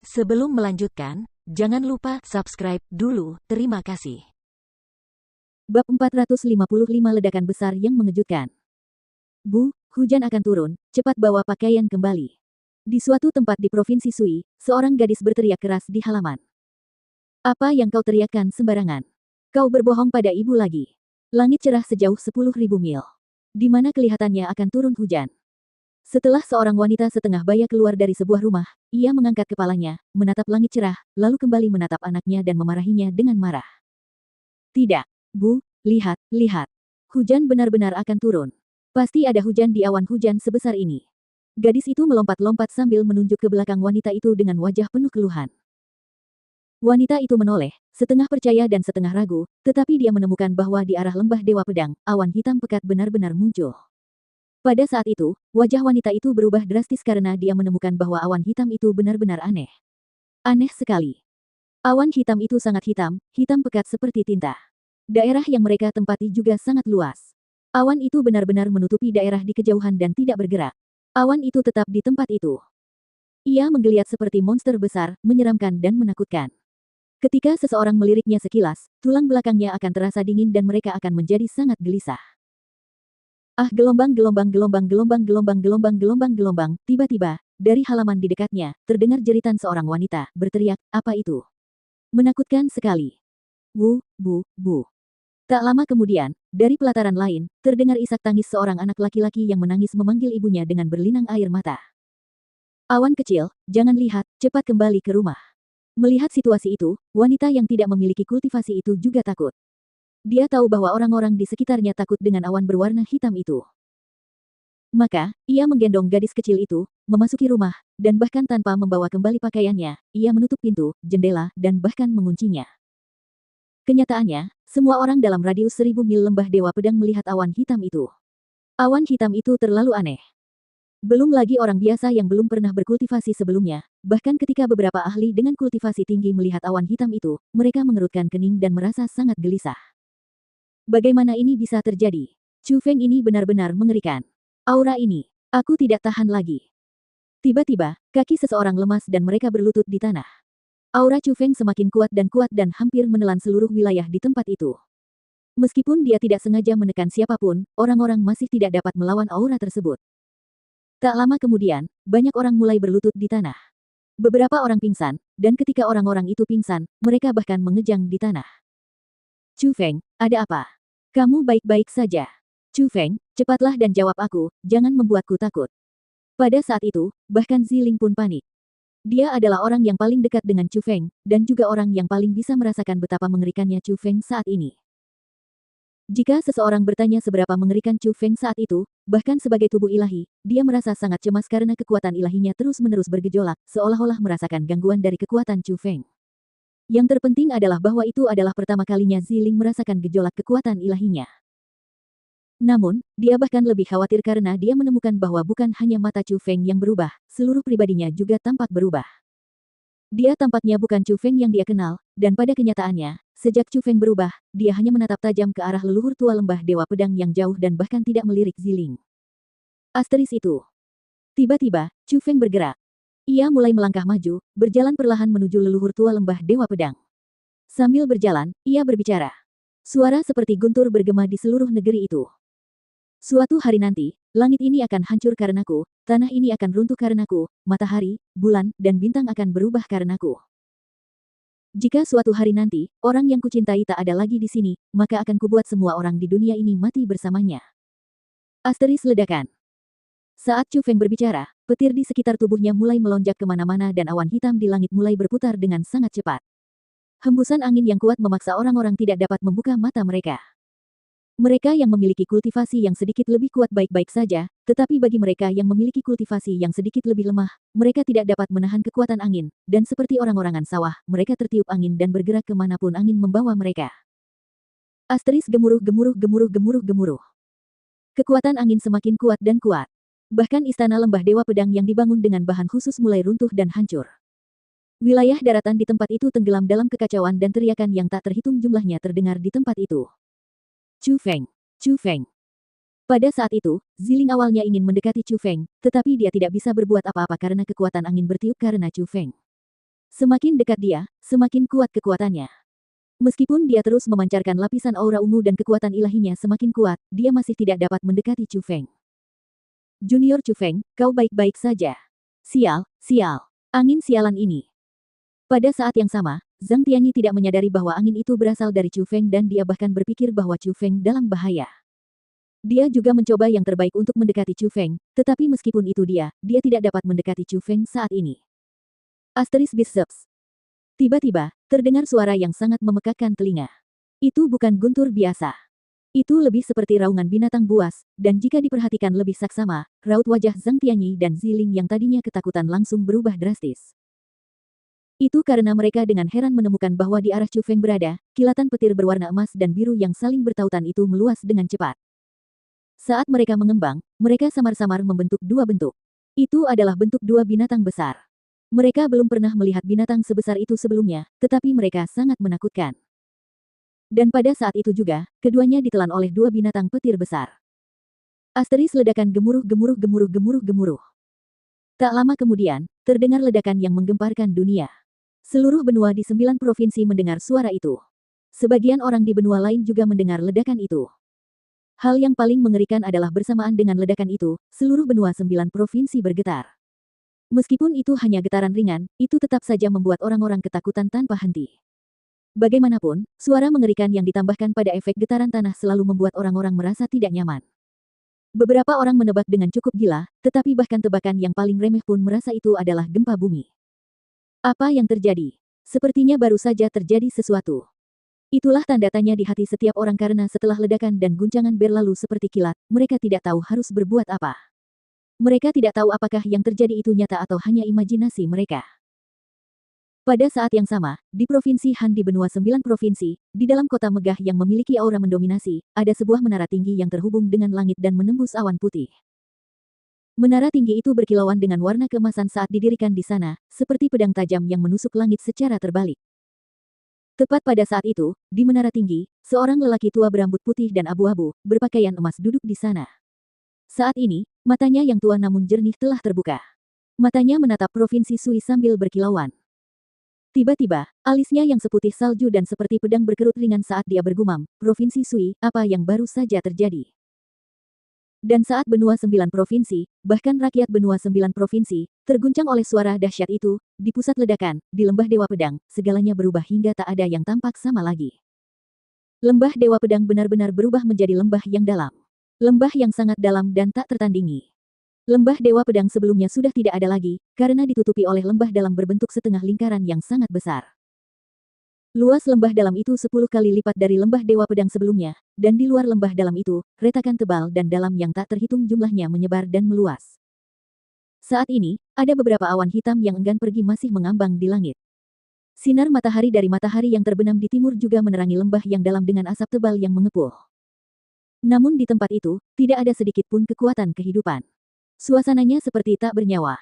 Sebelum melanjutkan, jangan lupa subscribe dulu. Terima kasih. Bab 455 Ledakan Besar yang Mengejutkan. Bu, hujan akan turun, cepat bawa pakaian kembali. Di suatu tempat di Provinsi Sui, seorang gadis berteriak keras di halaman. Apa yang kau teriakkan sembarangan? Kau berbohong pada ibu lagi. Langit cerah sejauh 10.000 mil. Di mana kelihatannya akan turun hujan. Setelah seorang wanita setengah baya keluar dari sebuah rumah, ia mengangkat kepalanya, menatap langit cerah, lalu kembali menatap anaknya dan memarahinya dengan marah. Tidak, Bu, lihat, lihat. Hujan benar-benar akan turun. Pasti ada hujan di awan hujan sebesar ini. Gadis itu melompat-lompat sambil menunjuk ke belakang wanita itu dengan wajah penuh keluhan. Wanita itu menoleh, setengah percaya dan setengah ragu, tetapi dia menemukan bahwa di arah lembah Dewa Pedang, awan hitam pekat benar-benar muncul. Pada saat itu, wajah wanita itu berubah drastis karena dia menemukan bahwa awan hitam itu benar-benar aneh. Aneh sekali. Awan hitam itu sangat hitam, hitam pekat seperti tinta. Daerah yang mereka tempati juga sangat luas. Awan itu benar-benar menutupi daerah di kejauhan dan tidak bergerak. Awan itu tetap di tempat itu. Ia menggeliat seperti monster besar, menyeramkan dan menakutkan. Ketika seseorang meliriknya sekilas, tulang belakangnya akan terasa dingin dan mereka akan menjadi sangat gelisah. Ah, gelombang, gelombang, gelombang, gelombang, gelombang, gelombang, gelombang, gelombang. Tiba-tiba, dari halaman di dekatnya, terdengar jeritan seorang wanita, berteriak, apa itu? Menakutkan sekali. Bu, bu, bu. Tak lama kemudian, dari pelataran lain, terdengar isak tangis seorang anak laki-laki yang menangis memanggil ibunya dengan berlinang air mata. Awan kecil, jangan lihat, cepat kembali ke rumah. Melihat situasi itu, wanita yang tidak memiliki kultivasi itu juga takut. Dia tahu bahwa orang-orang di sekitarnya takut dengan awan berwarna hitam itu. Maka, ia menggendong gadis kecil itu, memasuki rumah, dan bahkan tanpa membawa kembali pakaiannya, ia menutup pintu, jendela, dan bahkan menguncinya. Kenyataannya, semua orang dalam radius 1000 mil lembah Dewa Pedang melihat awan hitam itu. Awan hitam itu terlalu aneh. Belum lagi orang biasa yang belum pernah berkultivasi sebelumnya, bahkan ketika beberapa ahli dengan kultivasi tinggi melihat awan hitam itu, mereka mengerutkan kening dan merasa sangat gelisah. Bagaimana ini bisa terjadi? Chu Feng ini benar-benar mengerikan. Aura ini, aku tidak tahan lagi. Tiba-tiba, kaki seseorang lemas dan mereka berlutut di tanah. Aura Chu Feng semakin kuat dan hampir menelan seluruh wilayah di tempat itu. Meskipun dia tidak sengaja menekan siapapun, orang-orang masih tidak dapat melawan aura tersebut. Tak lama kemudian, banyak orang mulai berlutut di tanah. Beberapa orang pingsan, dan ketika orang-orang itu pingsan, mereka bahkan mengejang di tanah. Chu Feng, ada apa? Kamu baik-baik saja. Chu Feng, cepatlah dan jawab aku, jangan membuatku takut. Pada saat itu, bahkan Ziling pun panik. Dia adalah orang yang paling dekat dengan Chu Feng, dan juga orang yang paling bisa merasakan betapa mengerikannya Chu Feng saat ini. Jika seseorang bertanya seberapa mengerikan Chu Feng saat itu, bahkan sebagai tubuh ilahi, dia merasa sangat cemas karena kekuatan ilahinya terus-menerus bergejolak, seolah-olah merasakan gangguan dari kekuatan Chu Feng. Yang terpenting adalah bahwa itu adalah pertama kalinya Ziling merasakan gejolak kekuatan ilahinya. Namun, dia bahkan lebih khawatir karena dia menemukan bahwa bukan hanya mata Chu Feng yang berubah, seluruh pribadinya juga tampak berubah. Dia tampaknya bukan Chu Feng yang dia kenal, dan pada kenyataannya, sejak Chu Feng berubah, dia hanya menatap tajam ke arah leluhur tua lembah Dewa Pedang yang jauh dan bahkan tidak melirik Ziling. Asteris itu. Tiba-tiba, Chu Feng bergerak. Ia mulai melangkah maju, berjalan perlahan menuju leluhur tua lembah Dewa Pedang. Sambil berjalan, ia berbicara. Suara seperti guntur bergema di seluruh negeri itu. Suatu hari nanti, langit ini akan hancur karenaku, tanah ini akan runtuh karenaku, matahari, bulan, dan bintang akan berubah karenaku. Jika suatu hari nanti, orang yang kucintai tak ada lagi di sini, maka akan kubuat semua orang di dunia ini mati bersamanya. Asteris ledakan. Saat Chu Feng berbicara, petir di sekitar tubuhnya mulai melonjak kemana-mana dan awan hitam di langit mulai berputar dengan sangat cepat. Hembusan angin yang kuat memaksa orang-orang tidak dapat membuka mata mereka. Mereka yang memiliki kultivasi yang sedikit lebih kuat baik-baik saja, tetapi bagi mereka yang memiliki kultivasi yang sedikit lebih lemah, mereka tidak dapat menahan kekuatan angin, dan seperti orang-orangan sawah, mereka tertiup angin dan bergerak kemanapun angin membawa mereka. Asteris gemuruh gemuruh gemuruh gemuruh gemuruh. Kekuatan angin semakin kuat dan kuat. Bahkan istana lembah Dewa Pedang yang dibangun dengan bahan khusus mulai runtuh dan hancur. Wilayah daratan di tempat itu tenggelam dalam kekacauan dan teriakan yang tak terhitung jumlahnya terdengar di tempat itu. Chu Feng, Chu Feng. Pada saat itu, Ziling awalnya ingin mendekati Chu Feng, tetapi dia tidak bisa berbuat apa-apa karena kekuatan angin bertiup karena Chu Feng. Semakin dekat dia, semakin kuat kekuatannya. Meskipun dia terus memancarkan lapisan aura ungu dan kekuatan ilahinya semakin kuat, dia masih tidak dapat mendekati Chu Feng. Junior Chu Feng, kau baik-baik saja. Sial, sial. Angin sialan ini. Pada saat yang sama, Zhang Tianyi tidak menyadari bahwa angin itu berasal dari Chu Feng dan dia bahkan berpikir bahwa Chu Feng dalam bahaya. Dia juga mencoba yang terbaik untuk mendekati Chu Feng, tetapi meskipun itu dia tidak dapat mendekati Chu Feng saat ini. Asteris Biceps. Tiba-tiba, terdengar suara yang sangat memekakkan telinga. Itu bukan guntur biasa. Itu lebih seperti raungan binatang buas, dan jika diperhatikan lebih saksama, raut wajah Zhang Tianyi dan Ziling yang tadinya ketakutan langsung berubah drastis. Itu karena mereka dengan heran menemukan bahwa di arah Chu Feng berada, kilatan petir berwarna emas dan biru yang saling bertautan itu meluas dengan cepat. Saat mereka mengembang, mereka samar-samar membentuk dua bentuk. Itu adalah bentuk dua binatang besar. Mereka belum pernah melihat binatang sebesar itu sebelumnya, tetapi mereka sangat menakutkan. Dan pada saat itu juga, keduanya ditelan oleh dua binatang petir besar. Asteris ledakan gemuruh. Tak lama kemudian, terdengar ledakan yang menggemparkan dunia. Seluruh benua di 9 provinsi mendengar suara itu. Sebagian orang di benua lain juga mendengar ledakan itu. Hal yang paling mengerikan adalah bersamaan dengan ledakan itu, seluruh benua 9 provinsi bergetar. Meskipun itu hanya getaran ringan, itu tetap saja membuat orang-orang ketakutan tanpa henti. Bagaimanapun, suara mengerikan yang ditambahkan pada efek getaran tanah selalu membuat orang-orang merasa tidak nyaman. Beberapa orang menebak dengan cukup gila, tetapi bahkan tebakan yang paling remeh pun merasa itu adalah gempa bumi. Apa yang terjadi? Sepertinya baru saja terjadi sesuatu. Itulah tanda tanya di hati setiap orang karena setelah ledakan dan guncangan berlalu seperti kilat, mereka tidak tahu harus berbuat apa. Mereka tidak tahu apakah yang terjadi itu nyata atau hanya imajinasi mereka. Pada saat yang sama, di Provinsi Han di benua 9 provinsi, di dalam kota megah yang memiliki aura mendominasi, ada sebuah menara tinggi yang terhubung dengan langit dan menembus awan putih. Menara tinggi itu berkilauan dengan warna keemasan saat didirikan di sana, seperti pedang tajam yang menusuk langit secara terbalik. Tepat pada saat itu, di menara tinggi, seorang lelaki tua berambut putih dan abu-abu, berpakaian emas duduk di sana. Saat ini, matanya yang tua namun jernih telah terbuka. Matanya menatap Provinsi Sui sambil berkilauan. Tiba-tiba, alisnya yang seputih salju dan seperti pedang berkerut ringan saat dia bergumam, "Provinsi Sui, apa yang baru saja terjadi?" Dan saat benua 9 provinsi, bahkan rakyat benua 9 provinsi, terguncang oleh suara dahsyat itu, di pusat ledakan, di lembah Dewa Pedang, segalanya berubah hingga tak ada yang tampak sama lagi. Lembah Dewa Pedang benar-benar berubah menjadi lembah yang dalam. Lembah yang sangat dalam dan tak tertandingi. Lembah Dewa Pedang sebelumnya sudah tidak ada lagi, karena ditutupi oleh lembah dalam berbentuk setengah lingkaran yang sangat besar. Luas lembah dalam itu 10 kali lipat dari lembah Dewa Pedang sebelumnya, dan di luar lembah dalam itu, retakan tebal dan dalam yang tak terhitung jumlahnya menyebar dan meluas. Saat ini, ada beberapa awan hitam yang enggan pergi masih mengambang di langit. Sinar matahari dari matahari yang terbenam di timur juga menerangi lembah yang dalam dengan asap tebal yang mengepul. Namun di tempat itu, tidak ada sedikit pun kekuatan kehidupan. Suasananya seperti tak bernyawa.